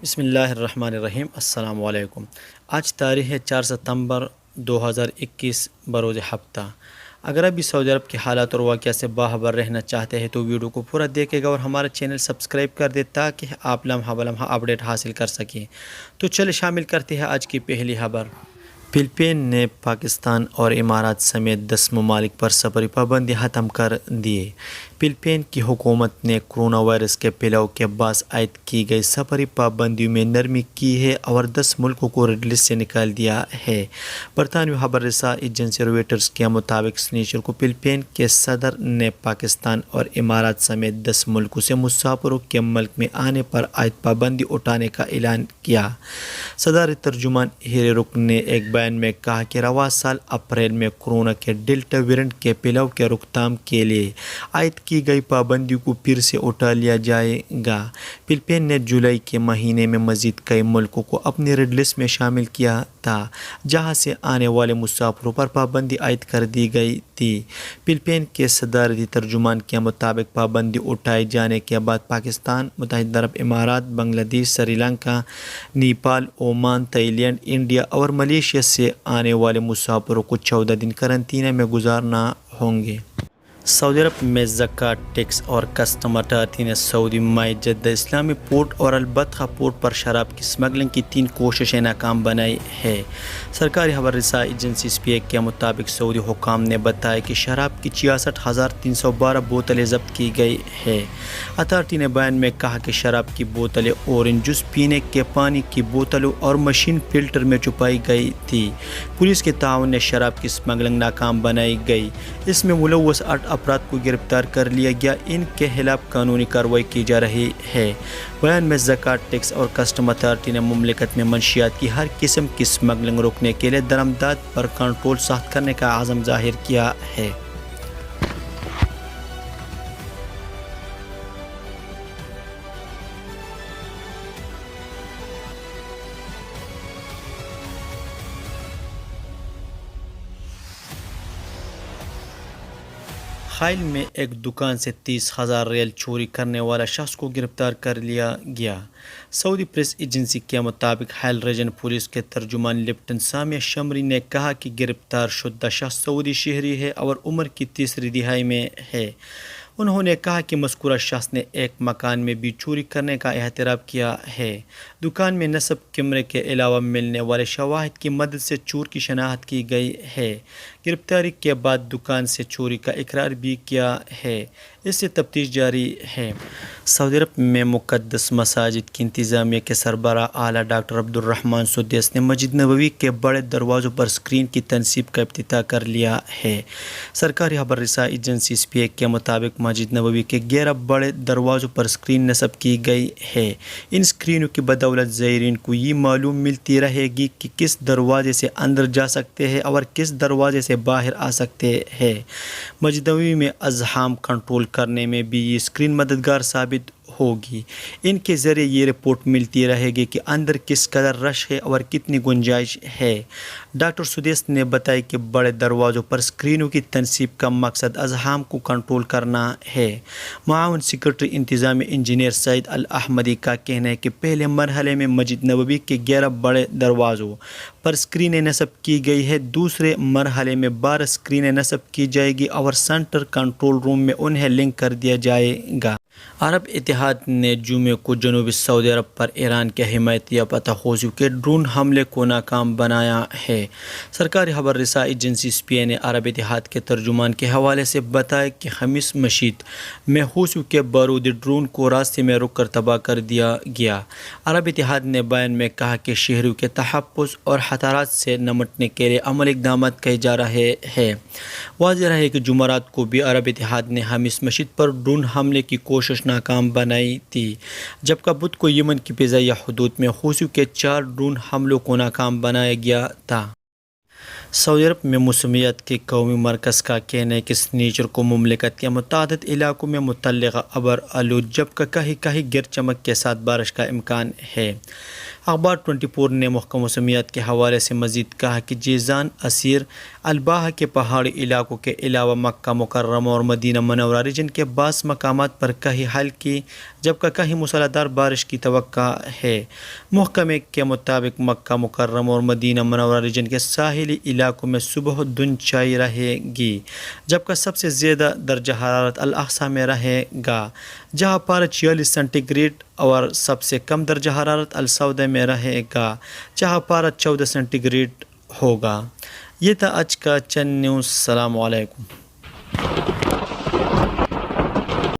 بسم اللہ الرحمن الرحیم۔ السلام علیکم۔ آج تاریخ ہے 4 ستمبر 2021 بروز ہفتہ۔ اگر ابھی سعودی عرب کے حالات اور واقعہ سے باخبر رہنا چاہتے ہیں تو ویڈیو کو پورا دیکھے گا اور ہمارا چینل سبسکرائب کر دے تاکہ آپ لمحہ بلمحہ اپڈیٹ حاصل کر سکیں۔ تو چلے شامل کرتے ہیں آج کی پہلی خبر۔ فلپین نے پاکستان اور امارات سمیت 10 ممالک پر سفری پابندی ختم کر دیے۔ فلپین کی حکومت نے کرونا وائرس کے پھیلاؤ کے باعث عائد کی گئی سفری پابندیوں میں نرمی کی ہے اور 10 ملکوں کو ریڈ لسٹ سے نکال دیا ہے۔ برطانوی خبر رساں ایجنسی رویٹرز کے مطابق سنیچر کو فلپین کے صدر نے پاکستان اور امارات سمیت 10 ملکوں سے مسافروں کے ملک میں آنے پر عائد پابندی اٹھانے کا اعلان کیا۔ صدر ترجمان ہیرے رکن نے ایک بیان میں کہا کہ رواں سال اپریل میں کورونا کے ڈیلٹا ویرینٹ کے پھیلاؤ کے روک تھام کے لیے عائد کی گئی پابندیوں کو پھر سے اٹھا لیا جائے گا۔ فلپین نے جولائی کے مہینے میں مزید کئی ملکوں کو اپنی ریڈ لسٹ میں شامل کیا تھا جہاں سے آنے والے مسافروں پر پابندی عائد کر دی گئی تھی۔ فلپین کے صدارتی ترجمان کے مطابق پابندی اٹھائے جانے کے بعد پاکستان، متحدہ عرب امارات، Bangladesh, Sri Lanka, Nepal, Oman, Thailand, India اور ملیشیا سے آنے والے مسافروں کو 14 دن قرنطینہ میں گزارنا ہوں گے۔ سعودی عرب میں زکوٰۃ ٹیکس اور کسٹم اتھارٹی نے سعودی مائع جدہ اسلامی پورٹ اور البطحہ پورٹ پر شراب کی اسمگلنگ کی 3 کوششیں ناکام بنائی ہے۔ سرکاری خبر رساں ایجنسی SPA کے مطابق سعودی حکام نے بتایا کہ شراب کی 66,312 بوتلیں ضبط کی گئی ہے۔ اتھارٹی نے بیان میں کہا کہ شراب کی بوتلیں اورنج جوس، پینے کے پانی کی بوتلوں اور مشین فلٹر میں چھپائی گئی تھی۔ پولیس کے تعاون سے شراب کی اسمگلنگ ناکام بنائی گئی۔ اس میں ملوث 8 افراد کو گرفتار کر لیا گیا، ان کے خلاف قانونی کارروائی کی جا رہی ہے۔ بیان میں زکوٰۃ ٹیکس اور کسٹم اتھارٹی نے مملکت میں منشیات کی ہر قسم کی اسمگلنگ روکنے کے لیے درآمدات پر کنٹرول سخت کرنے کا عزم ظاہر کیا ہے۔ حال میں ایک دکان سے 30,000 ریال چوری کرنے والا شخص کو گرفتار کر لیا گیا۔ سعودی پریس ایجنسی کے مطابق حال ریجن پولیس کے ترجمان لیفٹننٹ سامع شمری نے کہا کہ گرفتار شدہ شخص سعودی شہری ہے اور عمر کی تیسری دہائی میں ہے۔ انہوں نے کہا کہ مذکورہ شخص نے ایک مکان میں بھی چوری کرنے کا اعتراف کیا ہے۔ دکان میں نصب کیمرے کے علاوہ ملنے والے شواہد کی مدد سے چور کی شناخت کی گئی ہے۔ گرفتاری کے بعد دکان سے چوری کا اقرار بھی کیا ہے۔ اس سے تفتیش جاری ہے۔ سعودی عرب میں مقدس مساجد کی انتظامیہ کے سربراہ اعلیٰ ڈاکٹر عبدالرحمن سدیس نے مسجد نبوی کے بڑے دروازوں پر اسکرین کی تنصیب کا افتتاح کر لیا ہے۔ سرکاری خبر رساں ایجنسی SPA کے مطابق مسجد نبوی کے 11 بڑے دروازوں پر اسکرین نصب کی گئی ہے۔ ان اسکرینوں کی بدولت زائرین کو یہ معلوم ملتی رہے گی کہ کس دروازے سے اندر جا سکتے ہیں اور کس دروازے سے باہر آ سکتے ہیں۔ مسجد نبوی میں ازحام کنٹرول کرنے میں بھی یہ اسکرین مددگار ثابت ہوگی۔ ان کے ذریعے یہ رپورٹ ملتی رہے گی کہ اندر کس قدر رش ہے اور کتنی گنجائش ہے۔ ڈاکٹر سدیس نے بتایا کہ بڑے دروازوں پر اسکرینوں کی تنصیب کا مقصد ازحام کو کنٹرول کرنا ہے۔ معاون سیکرٹری انتظامیہ انجینئر سعید الاحمدی کا کہنا ہے کہ پہلے مرحلے میں مسجد نبوی کے 11 بڑے دروازوں پر اسکرینیں نصب کی گئی ہے۔ دوسرے مرحلے میں 12 اسکرینیں نصب کی جائے گی اور سینٹر کنٹرول روم میں انہیں لنک کر دیا جائے گا۔ عرب اتحاد نے جمعے کو جنوبی سعودی عرب پر ایران کے حمایت یافتہ حوثیوں کے ڈرون حملے کو ناکام بنایا ہے۔ سرکاری خبر رساں ایجنسی SPA نے عرب اتحاد کے ترجمان کے حوالے سے بتایا کہ خمیس مشیط میں حوثیوں کے بارودی ڈرون کو راستے میں روک کر تباہ کر دیا گیا۔ عرب اتحاد نے بیان میں کہا کہ شہریوں کے تحفظ اور خطرات سے نمٹنے کے لیے عملی اقدامات کیے جا رہے ہیں۔ واضح ہے کہ جمعرات کو بھی عرب اتحاد نے خمیس مشیط پر ڈرون حملے کی کوشش ناکام بنائی تھی، جبکہ بدھ کو یمن کی فضائی حدود میں حوثیوں کے 4 ڈرون حملوں کو ناکام بنایا گیا تھا۔ سعودی عرب میں موسمیات کے قومی مرکز کا کہنا ہے کہ سنیچر کو مملکت کے متعدد علاقوں میں متعلقہ ابر آلود جبکہ کہیں کہیں گر چمک کے ساتھ بارش کا امکان ہے۔ اخبار 24 نے محکمہ موسمیات کے حوالے سے مزید کہا کہ جیزان، عسیر، الباحہ کے پہاڑی علاقوں کے علاوہ مکہ مکرمہ اور مدینہ منورہ ریجن کے بعض مقامات پر کہیں ہلکی جبکہ کہیں مسلح دھار بارش کی توقع ہے۔ محکمے کے مطابق مکہ مکرمہ اور مدینہ منورہ ریجن کے ساحلی علاقوں میں صبح دھند چھائی رہے گی جبکہ سب سے زیادہ درجہ حرارت الاقصی میں رہے گا جہاں پارہ 46 سینٹی گریڈ اور سب سے کم درجہ حرارت السوداء میں رہے گا جہاں پارہ 14 سینٹی گریڈ ہوگا۔ یہ تھا آج کا چند نیوز۔ السلام علیکم۔